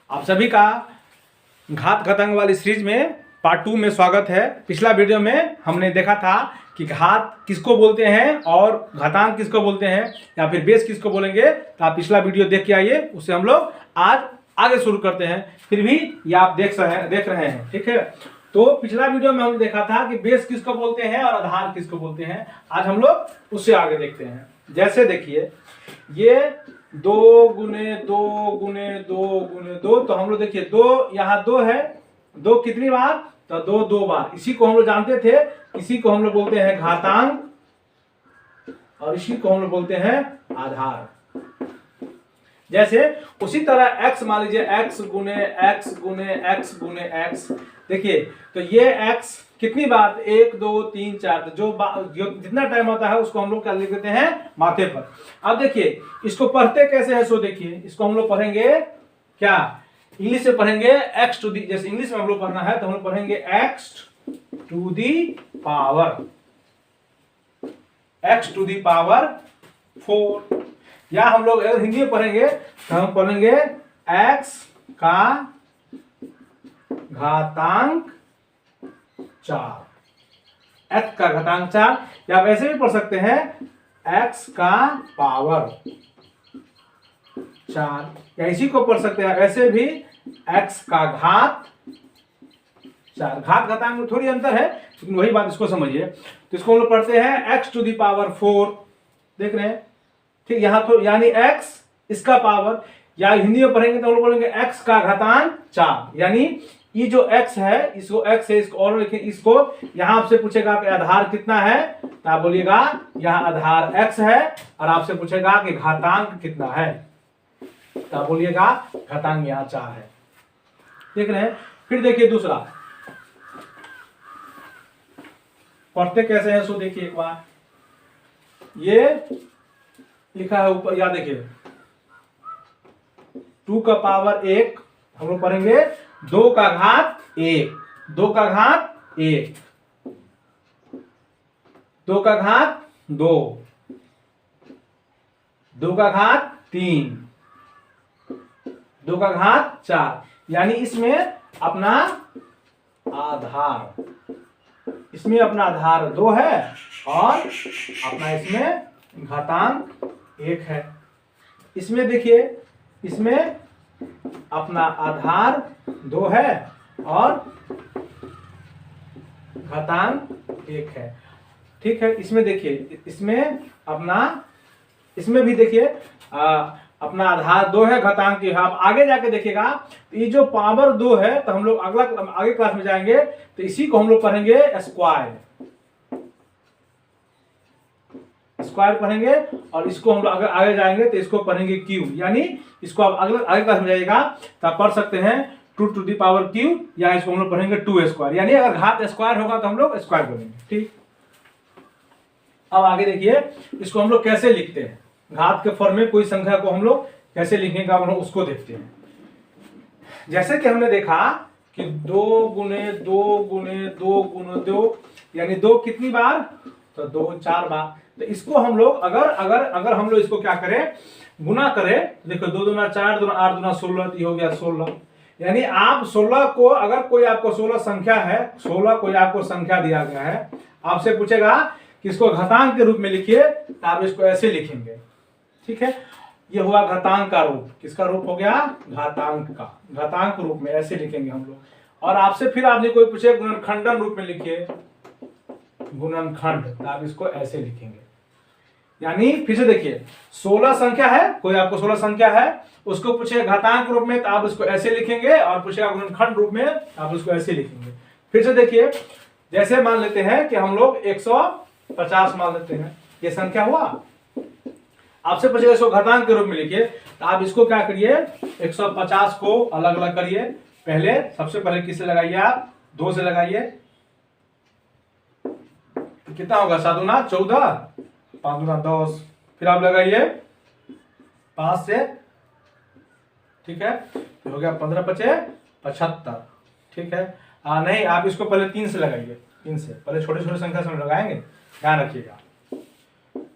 आप सभी का घात घातांक वाली सीरीज में पार्ट 2 में स्वागत है। पिछला वीडियो में हमने देखा था कि घात किसको बोलते हैं और घातांक किसको बोलते हैं या फिर बेस किसको बोलेंगे। तो आप पिछला वीडियो देख के आइए, उससे हम लोग आज आगे शुरू करते हैं। फिर भी ये आप देख रहे हैं, ठीक है। तो पिछला वीडियो में हमने देखा था कि बेस किसको बोलते हैं और आधार किसको बोलते हैं। आज हम लोग उससे आगे देखते हैं। जैसे देखिए, ये 2 गुने 2 गुने 2 गुने 2, तो हम लोग देखिए 2 यहाँ 2 है, 2 कितनी बार, तो 2 2 बार। इसी को हम लोग जानते थे, इसी को हम लोग बोलते हैं घातांक और इसी को हम लोग बोलते हैं आधार। जैसे उसी तरह x मान लीजिए, x गुने x गुने x गुने x। देखिए तो ये x कितनी बार, 1 2 3 4, तो जो जितना टाइम होता है उसको हम लोग क्या लिख देते हैं, माथे पर। अब देखिए इसको पढ़ते कैसे है, सो देखिए इसको हम लोग पढ़ेंगे क्या, इंग्लिश में पढ़ेंगे x टू दी, जैसे इंग्लिश में हम लोग पढ़ना है तो हम लोग पढ़ेंगे x to the power, x to the power 4। या हम लोग अगर हिंदी में पढ़ेंगे तो हम पढ़ेंगे x का घातांक 4, x का घातांक 4। या वैसे भी पढ़ सकते हैं x का पावर 4, या इसी को पढ़ सकते हैं ऐसे भी x का घात 4। घात घातांक में थोड़ी अंतर है, लेकिन वही बात इसको समझिए। तो इसको हम लोग पढ़ते हैं x टू दी पावर 4, देख रहे हैं, ठीक। यहाँ तो यानी x इसका पावर, या हिंदी में पढ़ेंगे तो हम लोग बोलेंगे x का घातांक 4। यानी ये जो x है, इसको x है, इसको और लिखें, इसको यहाँ आपसे पूछेगा कि आधार कितना है, तो आप बोलिएगा यहाँ आधार x है, और आपसे पूछेगा कि घातांक कितना है, तो आप बोलिएगा घातांक यहाँ 4 है, देख रहे हैं। फिर देखिए दूसरा पढ़ते कैसे हैं, सो देखिए एक बार। ये लिखा है ऊपर, या देखिए 2 का पावर 1, हम लोग पढ़ेंगे 2 का घात 1, 2 का घात 1, 2 का घात 2, 2 का घात 3, 2 का घात 4। यानी इसमें अपना आधार, इसमें अपना आधार 2 है और अपना इसमें घातांक 1 है। इसमें देखिए, इसमें अपना आधार 2 है और घातांक 1 है, ठीक है। इसमें देखिए, इसमें अपना, इसमें भी देखिए अपना आधार 2 है, घातांक 1। आप आगे जाके देखिएगा तो ये जो पावर 2 है, तो हम लोग आगे क्लास में जाएंगे तो इसी को हम लोग पढ़ेंगे स्क्वायर, स्क्वायर पढ़ेंगे। और इसको हम लोग अगर आगे जाएंगे तो इसको पढ़ेंगे क्यूब। यानी इसको आप आगे क्लास में जाइएगा तो आप पढ़ सकते हैं 2 टू दी पावर क्यूब, या इसको हम लोग पढ़ेंगे 2 स्क्वायर। यानी अगर घात स्क्वायर होगा तो हम लोग स्क्वायर बोलेंगे, ठीक। अब आगे देखिए, इसको हम लोग कैसे लिखते हैं, घात के फॉर्म में कोई संख्या को हम लोग कैसे लिखेंगे, हम लोग उसको देखते हैं। जैसे कि हमने देखा कि 2 गुने 2 गुने 2 गुने 2, यानी 2 कितनी बार, तो 2 4 बार। तो इसको हम लोग अगर हम लोग इसको क्या करें, गुना करें, देखो 2 दूना 4, 2 8, 2 16, तो हो गया 16। यानी आप 16 को, अगर कोई आपको 16 संख्या है, 16 कोई आपको संख्या दिया गया है, आपसे पूछेगा कि इसको घातांक के रूप में लिखिए, तो आप इसको ऐसे लिखेंगे, ठीक है। ये हुआ घातांक का रूप। किसका रूप हो गया, घातांक का, घातांक रूप में ऐसे लिखेंगे हम लोग। और आपसे फिर आपने कोई पूछे गुणनखंडन रूप में लिखिए, गुणनखंड, तो आप इसको ऐसे लिखेंगे। यानी फिर से देखिए, 16 संख्या है, कोई आपको 16 संख्या है, उसको पूछे घातांक रूप में, तो आप उसको ऐसे लिखेंगे, और पूछेगा गुणनखंड रूप में, आप उसको ऐसे लिखेंगे। फिर से देखिए, जैसे मान लेते हैं कि हम लोग 150 मान लेते हैं, ये संख्या हुआ। आपसे पूछेगा इसको घातांक के रूप में लिखिए, तो आप इसको क्या करिए, 150 को अलग अलग करिए। पहले सबसे पहले किससे लगाइए, आप 2 से लगाइए, तो कितना होगा, 7 दूना 14, 5 दूना 10। फिर आप लगाइए 5 से, ठीक है, हो गया 15 पचे 75, ठीक है। नहीं, आप इसको पहले 3 से लगाइए, 3 से पहले छोटे छोटे संख्या से लगाएंगे, ध्यान रखिएगा।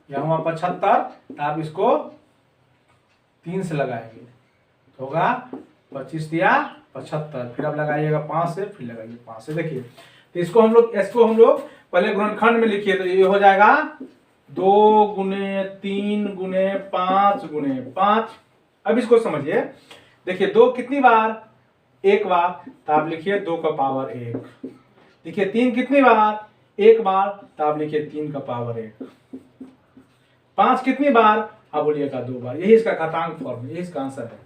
यहाँ हुआ 75, तो आप इसको 3 से लगाएंगे, तो होगा 25 दिया 75, फिर आप लगाइएगा 5 से, फिर लगाइए 5 से। देखिए तो इसको हम लोग पहले गुणनखंड में लिखिए, तो ये हो जाएगा 2 गुने 3 गुने 5 गुने 5। अब इसको समझिए, देखिए 2 कितनी बार, एक बार, तो आप लिखिए 2 का पावर 1। देखिए 3 कितनी बार, एक बार, तो आप लिखिए 3 का पावर 1। 5 कितनी बार, आप बोलिएगा 2 बार। यही इसका घातांक फॉर्म, यही इसका आंसर है।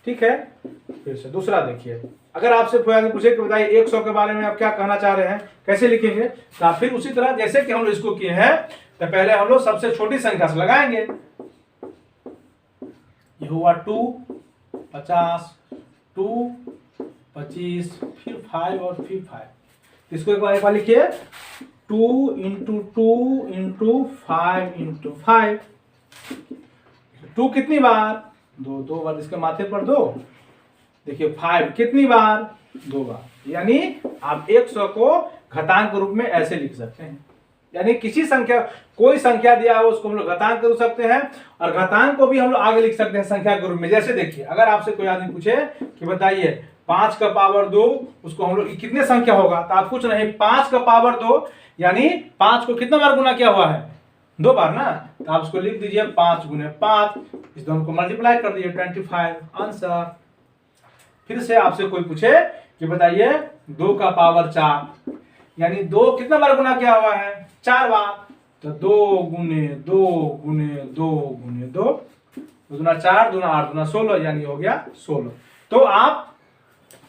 ठीक है, फिर से दूसरा देखिए, अगर आपसे पूछे कि बताइए 100 के बारे में आप क्या कहना चाह रहे हैं, कैसे लिखेंगे, तो आप फिर उसी तरह जैसे कि हम लोग इसको किए हैं, तो पहले हम लोग सबसे छोटी संख्या से लगाएंगे। ये हुआ 2, 50, 2, 25, फिर 5 और फिर 5। इसको एक बार लिखिए, 2 इंटू 2 इंटू 5 इंटू 5। 2 कितनी बार, 2 बार, इसके माथे पर 2। देखिए 5 कितनी बार, 2 बार। यानी आप 100 को घातांक रूप में ऐसे लिख सकते हैं, यानी किसी संख्या, कोई संख्या दिया हो उसको हम लोग घातांक कर सकते हैं, और घातांक को भी हम लोग आगे लिख सकते हैं संख्या के रूप में। जैसे देखिए, अगर आपसे कोई आदमी पूछे कि बताइए 5 का पावर 2, उसको हम लोग कितने संख्या होगा, तो आप कुछ नहीं, 5 का पावर 2 यानी 5 को कितना बार गुना किया हुआ है, 2 बार ना, तो आप उसको लिख दीजिए 5 गुने 5, इस दोनों को मल्टीप्लाई कर दीजिए 25, आंसर। फिर से आपसे कोई पूछे कि बताइए 2 का पावर 4, यानी 2 कितना बार गुना किया हुआ है, 4 बार, तो 2 गुने 2 गुने 2 गुने 2, 2 दूना 4, 2 दूना 8, 2 दूना 16, यानी हो गया 16। तो आप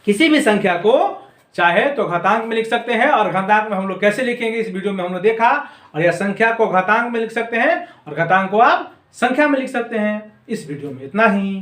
किसी भी संख्या को चाहे तो घातांक में लिख सकते हैं, और घातांक में हम लोग कैसे लिखेंगे इस वीडियो में हम लोग देखा, और यह संख्या को घातांक में लिख सकते हैं और घातांक को आप संख्या में लिख सकते हैं। इस वीडियो में इतना ही।